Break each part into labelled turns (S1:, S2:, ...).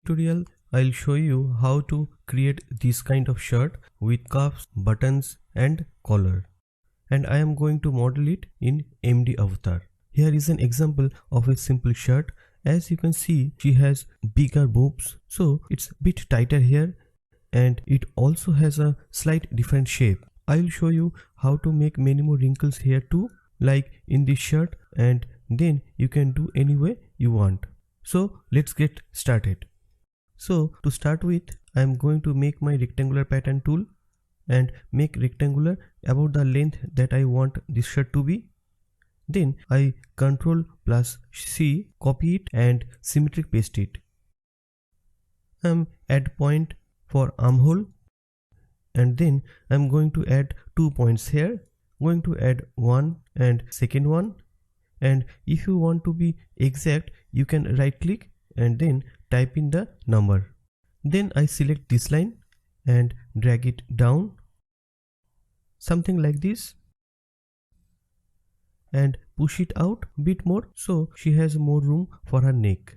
S1: tutorial, I'll show you how to create this kind of shirt with cuffs, buttons and collar. And I am going to model it in MD Avatar. Here is an example of a simple shirt. As you can see, she has bigger boobs, so it's a bit tighter here, and it also has a slight different shape. I'll show you how to make many more wrinkles here too, like in this shirt, and then you can do any way you want. So let's get started. So to start with, I am going to make my rectangular pattern tool and make rectangular about the length that I want this shirt to be. Then I Ctrl+C, copy it and symmetric paste it. Add point for armhole, and then I'm going to add 2 points here. Going to add one and second one, and if you want to be exact, you can right click and then type in the number. Then I select this line and drag it down, something like this, and push it out a bit more so she has more room for her neck.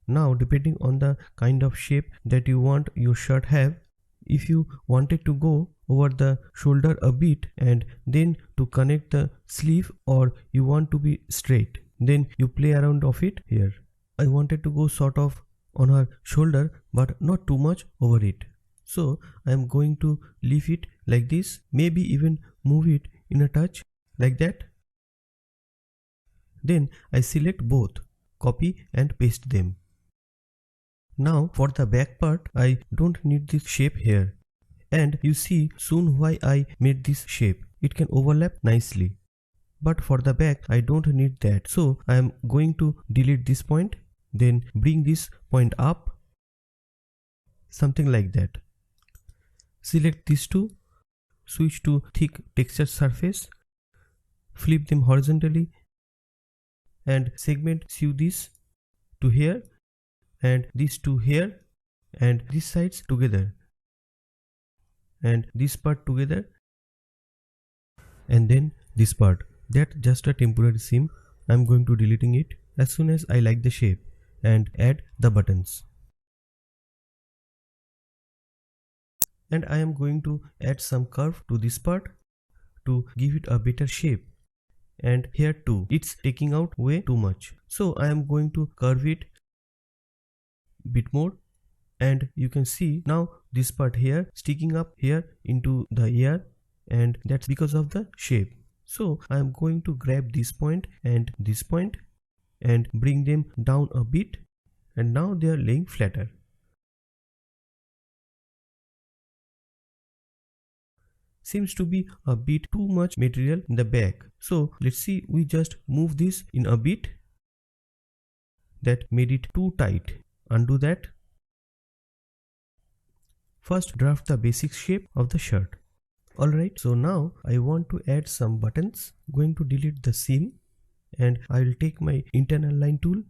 S1: Now, depending on the kind of shape that you want your shirt have, if you wanted to go over the shoulder a bit and then to connect the sleeve, or you want to be straight, then you play around of it here. I wanted to go sort of on her shoulder but not too much over it, so I am going to leave it like this, maybe even move it in a touch like that. Then I select both, copy and paste them. Now for the back part, I don't need this shape here, and you see soon why I made this shape. It can overlap nicely, but for the back I don't need that, so I am going to delete this point, then bring this point up, something like that. Select these two, switch to thick textured surface, flip them horizontally and segment sew this to here and these two here, and these sides together and this part together, and then this part. That's just a temporary seam. I'm going to deleting it as soon as I like the shape, and add the buttons. And I am going to add some curve to this part to give it a better shape, and here too it's taking out way too much, so I am going to curve it bit more, and you can see now this part here sticking up here into the ear, and that's because of the shape. So I am going to grab this point and bring them down a bit, and now they are laying flatter. Seems to be a bit too much material in the back, so let's see, we just move this in a bit. That made it too tight. Undo that. First draft the basic shape of the shirt. Alright, so now I want to add some buttons. Going to delete the seam, and I will take my internal line tool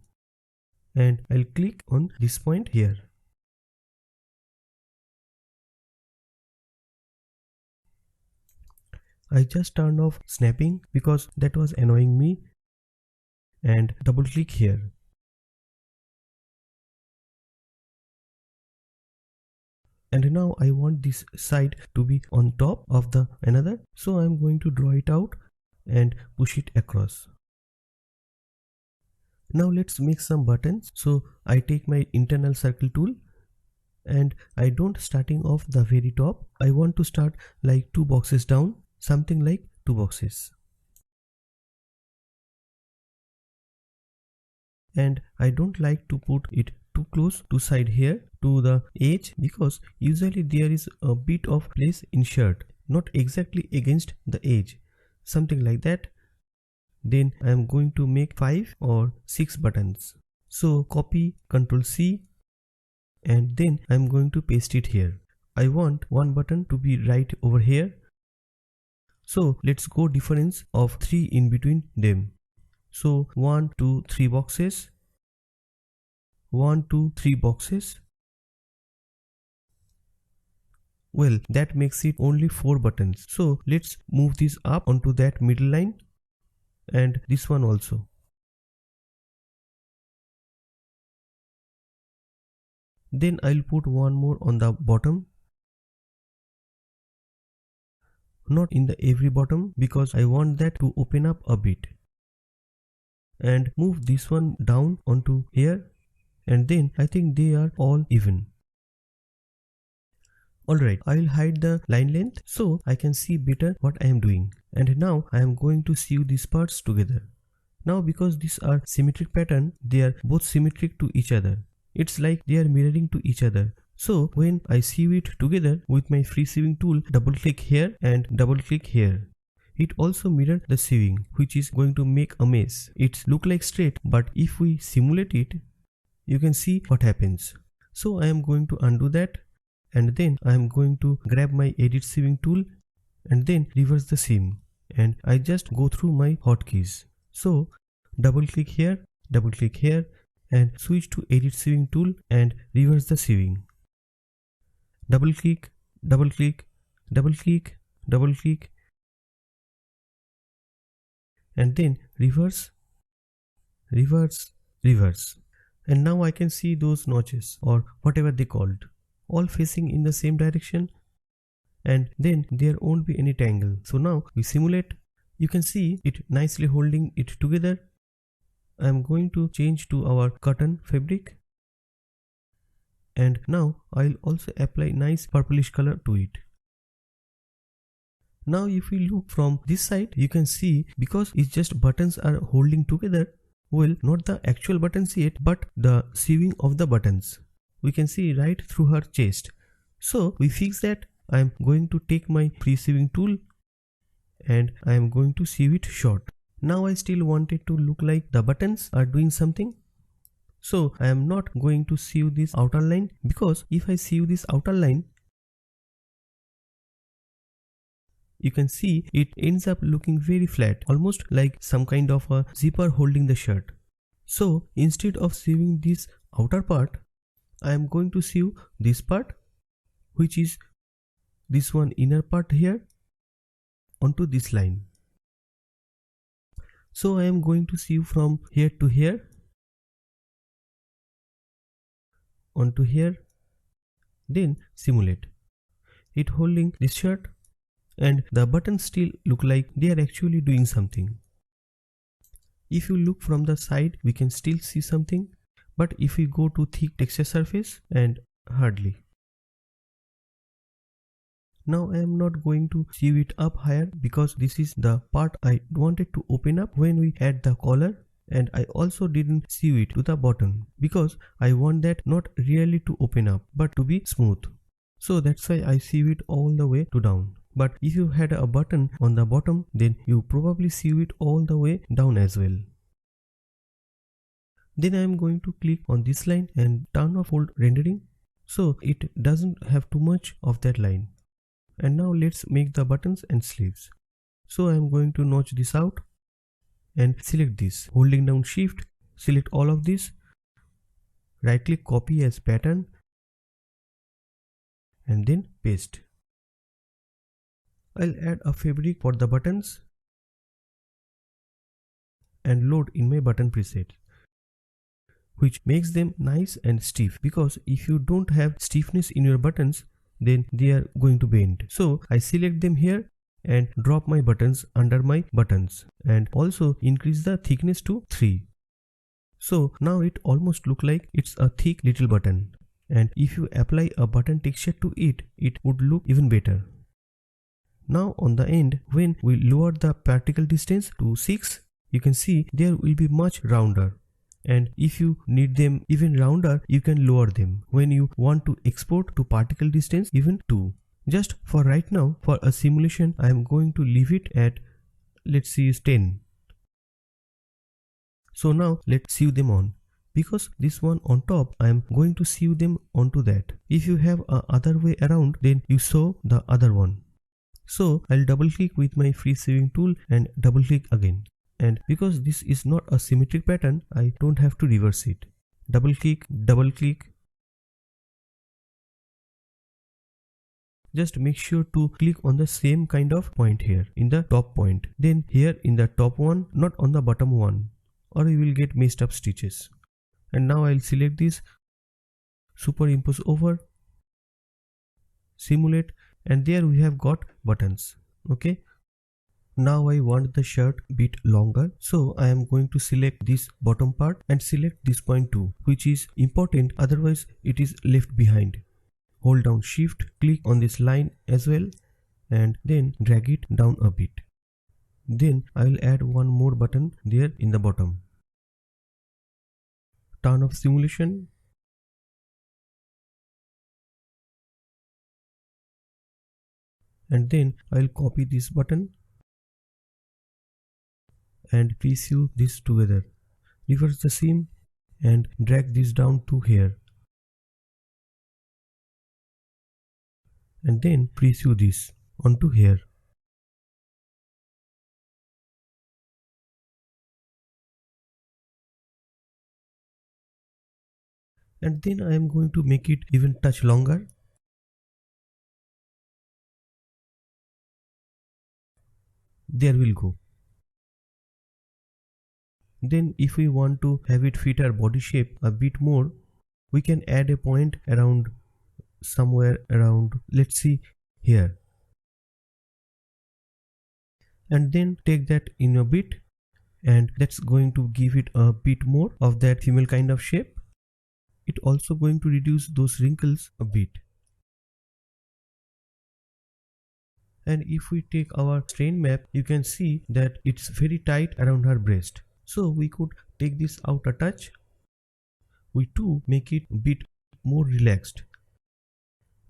S1: and I'll click on this point here. I just turned off snapping because that was annoying me, and double click here. And now I want this side to be on top of the another, so I'm going to draw it out and push it across. Now let's make some buttons. So I take my internal circle tool, and I don't starting off the very top. I want to start like 2 boxes down, something like 2 boxes. And I don't like to put it too close to side here to the edge, because usually there is a bit of place in shirt, not exactly against the edge, something like that. Then I am going to make 5 or 6 buttons. So copy, Ctrl+C, and then I am going to paste it here. I want one button to be right over here, so let's go difference of 3 in between them. So 1, 2, 3 boxes, 1, 2, 3 boxes. Well, that makes it only 4 buttons. So let's move this up onto that middle line, and this one also. Then I'll put one more on the bottom. Not in the every bottom because I want that to open up a bit. And move this one down onto here, and then I think they are all even. Alright, I will hide the line length so I can see better what I am doing. And now I am going to sew these parts together. Now because these are symmetric pattern, they are both symmetric to each other. It's like they are mirroring to each other. So when I sew it together with my free sewing tool, double click here and double click here. It also mirrors the sewing, which is going to make a mess. It looks like straight, but if we simulate it, you can see what happens. So I am going to undo that, and then I am going to grab my edit sewing tool and then reverse the seam, and I just go through my hotkeys. So double click here and switch to edit sewing tool and reverse the sewing. Double click, double click, double click, double click, and then reverse, reverse, reverse. And now I can see those notches or whatever they called, all facing in the same direction, and then there won't be any tangle. So now we simulate. You can see it nicely holding it together. I am going to change to our cotton fabric, and now I'll also apply nice purplish color to it. Now if we look from this side, you can see because it's just buttons are holding together, well, not the actual buttons yet, but the sewing of the buttons. We can see right through her chest. So we fix that. I am going to take my free sewing tool and I am going to sew it short. Now I still want it to look like the buttons are doing something. So I am not going to sew this outer line, because if I sew this outer line, you can see it ends up looking very flat, almost like some kind of a zipper holding the shirt. So instead of sewing this outer part, I am going to sew this part, which is this one inner part here, onto this line. So I am going to sew from here to here, onto here, then simulate it holding this shirt, and the buttons still look like they are actually doing something. If you look from the side, we can still see something, but if we go to thick texture surface, and hardly. Now I am not going to sew it up higher because this is the part I wanted to open up when we add the collar, and I also didn't sew it to the bottom because I want that not really to open up but to be smooth. So that's why I sew it all the way to down. But if you had a button on the bottom, then you probably sew it all the way down as well. Then I am going to click on this line and turn off fold rendering so it doesn't have too much of that line. And now let's make the buttons and sleeves. So I am going to notch this out and select this. Holding down shift, select all of this, right click copy as pattern, and then paste. I'll add a fabric for the buttons and load in my button preset, which makes them nice and stiff, because if you don't have stiffness in your buttons, then they are going to bend. So I select them here and drop my buttons under my buttons and also increase the thickness to 3. So now it almost look like it's a thick little button, and if you apply a button texture to it, it would look even better. Now on the end, when we lower the particle distance to 6, you can see there will be much rounder. And if you need them even rounder, you can lower them when you want to export to particle distance even 2. Just for right now, for a simulation, I am going to leave it at, let's see, 10. So now let's sew them on. Because this one on top, I am going to sew them onto that. If you have a other way around, then you sew the other one. So I'll double click with my free sewing tool and double click again. And because this is not a symmetric pattern, I don't have to reverse it. Double click, double click. Just make sure to click on the same kind of point here in the top point. Then here in the top one, not on the bottom one, or you will get messed up stitches. And now I'll select this, superimpose over, simulate, and there we have got buttons. Okay. Now I want the shirt bit longer, so I am going to select this bottom part and select this point too, which is important, otherwise it is left behind. Hold down shift, click on this line as well, and then drag it down a bit. Then I will add one more button there in the bottom. Turn off simulation. And then I will copy this button and preview this together. Reverse the seam and drag this down to here. And then preview this onto here. And then I am going to make it even touch longer. There will go. Then if we want to have it fit our body shape a bit more, we can add a point around somewhere around, let's see, here. And then take that in a bit, and that's going to give it a bit more of that female kind of shape. It also going to reduce those wrinkles a bit. And if we take our strain map, you can see that it's very tight around her breast. So we could take this out a touch. We too make it a bit more relaxed.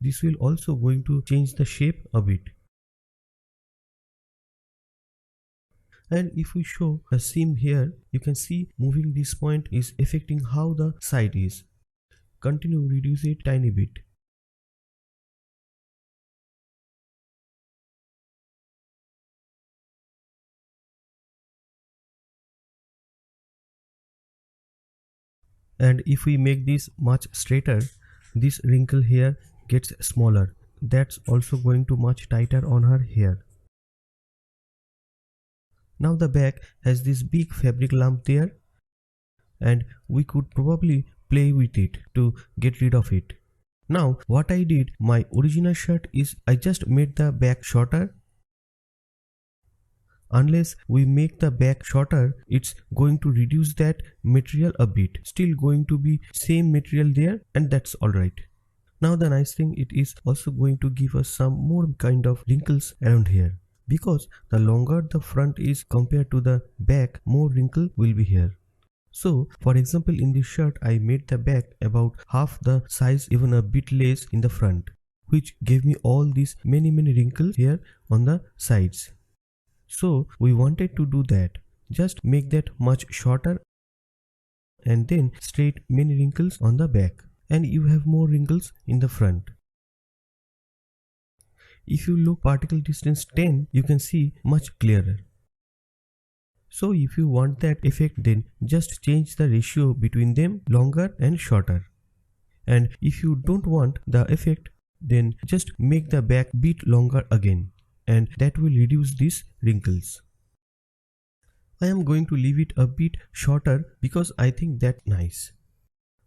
S1: This will also going to change the shape a bit. And if we show a seam here, you can see moving this point is affecting how the side is. Continue, reduce it tiny bit. And if we make this much straighter, this wrinkle here gets smaller. That's also going to much tighter on her hair. Now the back has this big fabric lump there, and we could probably play with it to get rid of it. Now what I did, my original shirt is I just made the back shorter. Unless we make the back shorter, it's going to reduce that material a bit. Still going to be same material there, and that's alright. Now the nice thing, it is also going to give us some more kind of wrinkles around here. Because the longer the front is compared to the back, more wrinkle will be here. So for example, in this shirt I made the back about half the size, even a bit less in the front, which gave me all these many wrinkles here on the sides. So we wanted to do that. Just make that much shorter and then straight many wrinkles on the back, and you have more wrinkles in the front. If you look particle distance 10, you can see much clearer. So if you want that effect, then just change the ratio between them, longer and shorter. And if you don't want the effect, then just make the back bit longer again, and that will reduce these wrinkles. I am going to leave it a bit shorter because I think that's nice.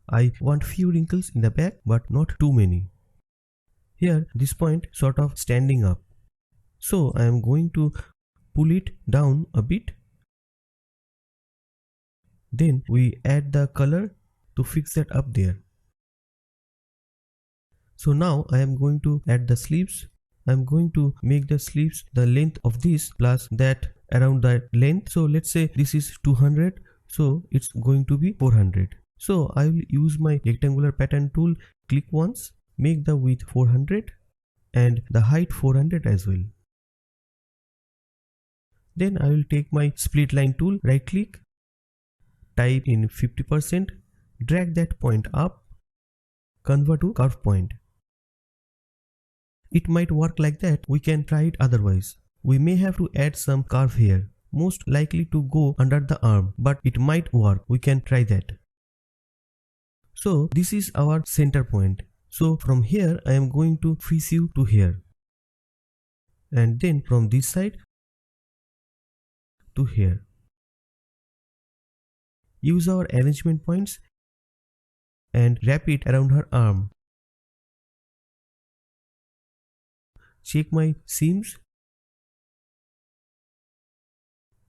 S1: I want few wrinkles in the back but not too many. Here this point sort of standing up. So I am going to pull it down a bit. Then we add the color to fix that up there. So now I am going to add the sleeves. I am going to make the sleeves the length of this plus that around that length. So let's say this is 200, so it's going to be 400. So I will use my rectangular pattern tool, click once, make the width 400 and the height 400 as well. Then I will take my split line tool, right click, type in 50%, drag that point up, convert to curve point. It might work like that, we can try it otherwise. We may have to add some curve here, most likely to go under the arm, but it might work, we can try that. So this is our center point. So from here I am going to freeze you to here, and then from this side to here. Use our arrangement points and wrap it around her arm. Check my seams.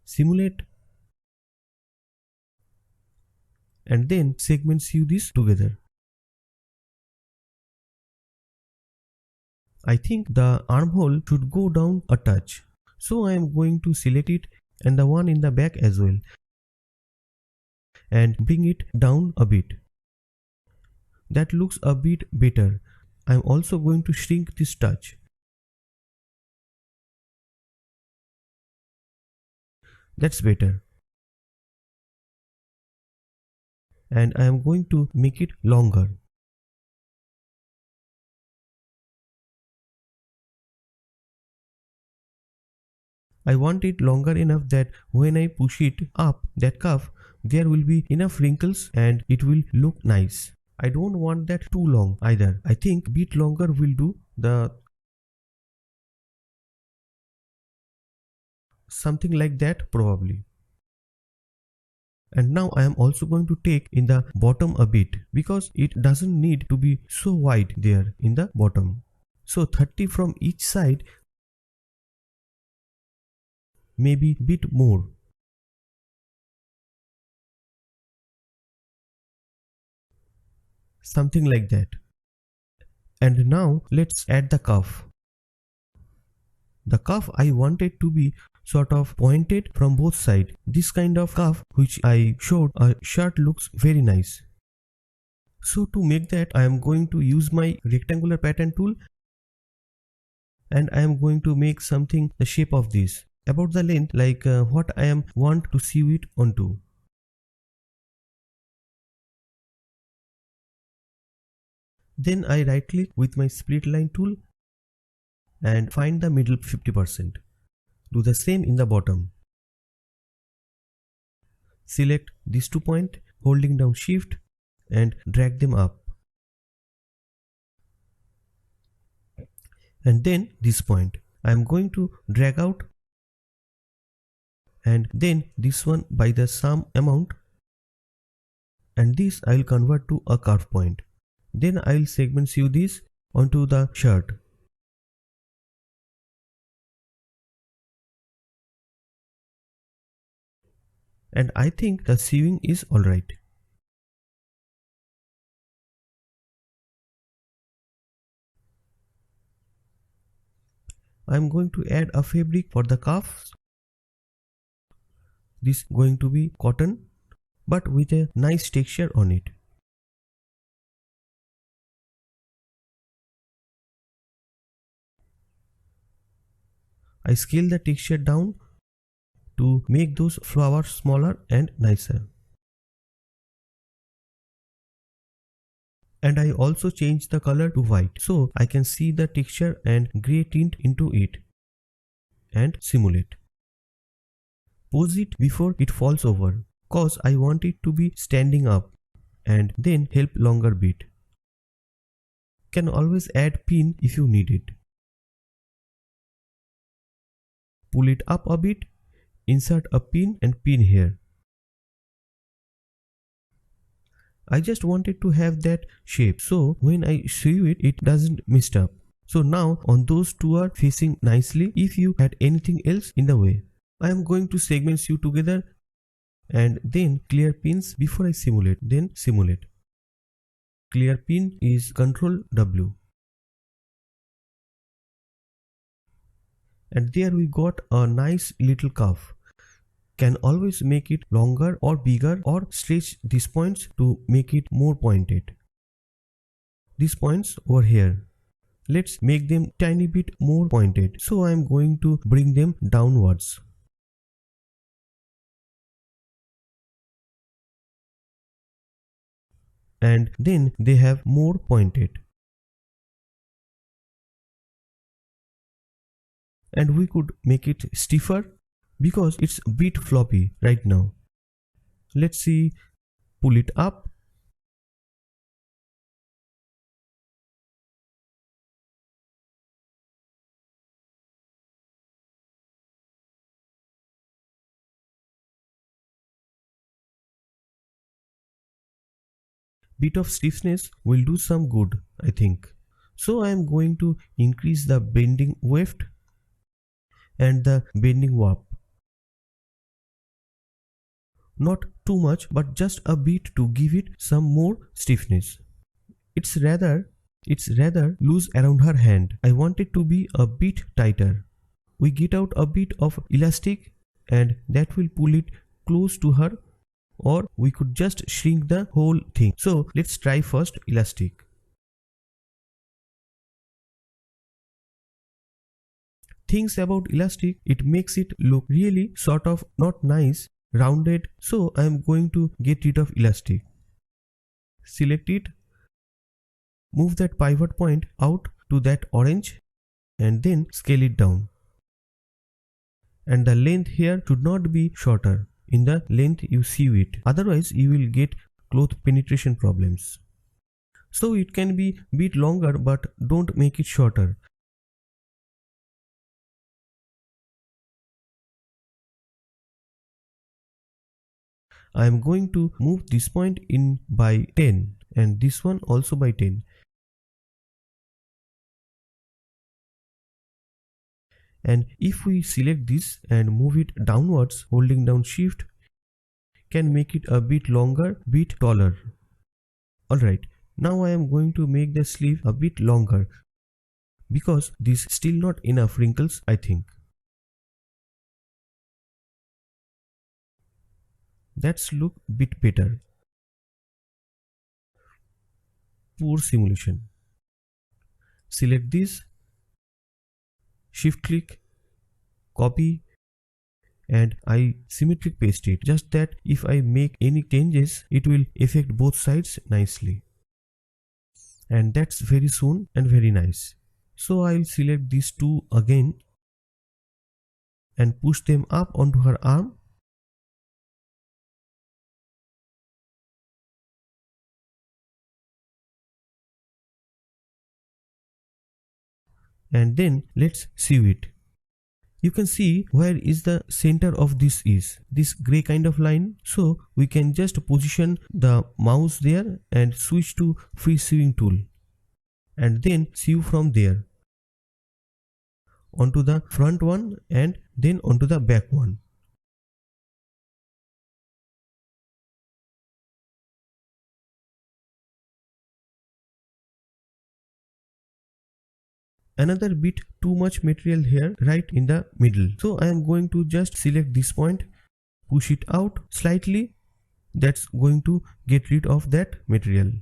S1: Simulate. And then segment sew this together. I think the armhole should go down a touch. So I am going to select it and the one in the back as well and bring it down a bit. That looks a bit better. I am also going to shrink this touch. That's better. And I am going to make it longer. I want it longer enough that when I push it up that cuff, there will be enough wrinkles and it will look nice. I don't want that too long either. I think bit longer will do. Something like that probably. And now I am also going to take in the bottom a bit because it doesn't need to be so wide there in the bottom. So 30 from each side, maybe bit more. Something like that. And now let's add the cuff. The cuff I wanted to be sort of pointed from both sides. This kind of cuff which I showed a shirt looks very nice. So to make that I am going to use my rectangular pattern tool and I am going to make something the shape of this about the length like what I am want to sew it onto. Then I right click with my split line tool and find the middle 50%. Do the same in the bottom. Select these 2 points, holding down shift and drag them up. And then this point I am going to drag out and then this one by the same amount and this I will convert to a curve point. Then I will segment sew this onto the shirt. And I think the sewing is alright. I am going to add a fabric for the cuffs. This is going to be cotton but with a nice texture on it. I scale the texture down to make those flowers smaller and nicer. And I also change the color to white so I can see the texture and grey tint into it and simulate. Pose it before it falls over cause I want it to be standing up and then help longer bit. Can always add pin if you need it. Pull it up a bit, insert a pin and pin here. I just wanted to have that shape so when I sew it, it doesn't mess up. So now on those two are facing nicely if you had anything else in the way. I am going to segment sew together and then clear pins before I simulate. Then simulate. Clear pin is Ctrl W. And there we got a nice little cuff. Can always make it longer or bigger or stretch these points to make it more pointed. These points over here. Let's make them tiny bit more pointed. So I am going to bring them downwards. And then they have more pointed. And we could make it stiffer because it's a bit floppy right now. Let's see, pull it up. bit of stiffness will do some good, I think. So I am going to increase the bending weft and the bending warp. Not too much, but just a bit to give it some more stiffness. It's rather loose around her hand. I want it to be a bit tighter. We get out a bit of elastic and that will pull it close to her, or we could just shrink the whole thing. So let's try first elastic. Things about elastic, it makes it look really sort of not nice, rounded, so I am going to get rid of elastic. Select it, move that pivot point out to that orange and then scale it down. And the length here should not be shorter. In the length you sew it, otherwise you will get cloth penetration problems. So it can be bit longer, but don't make it shorter. I am going to move this point in by 10 and this one also by 10. And if we select this and move it downwards, holding down shift can make it a bit longer, bit taller. Alright, now I am going to make the sleeve a bit longer because this is still not enough wrinkles, I think. That's look bit better. Poor simulation. Select this, shift click, copy, and I symmetric paste it. Just that if I make any changes, it will affect both sides nicely. And that's very soon and very nice. So I'll select these two again and push them up onto her arm. And then let's sew it. You can see where is the center of this is, this gray kind of line. So we can just position the mouse there and switch to free sewing tool and then sew from there onto the front one and then onto the back one. Another bit too much material here right in the middle. So I am going to just select this point, push it out slightly. That's going to get rid of that material.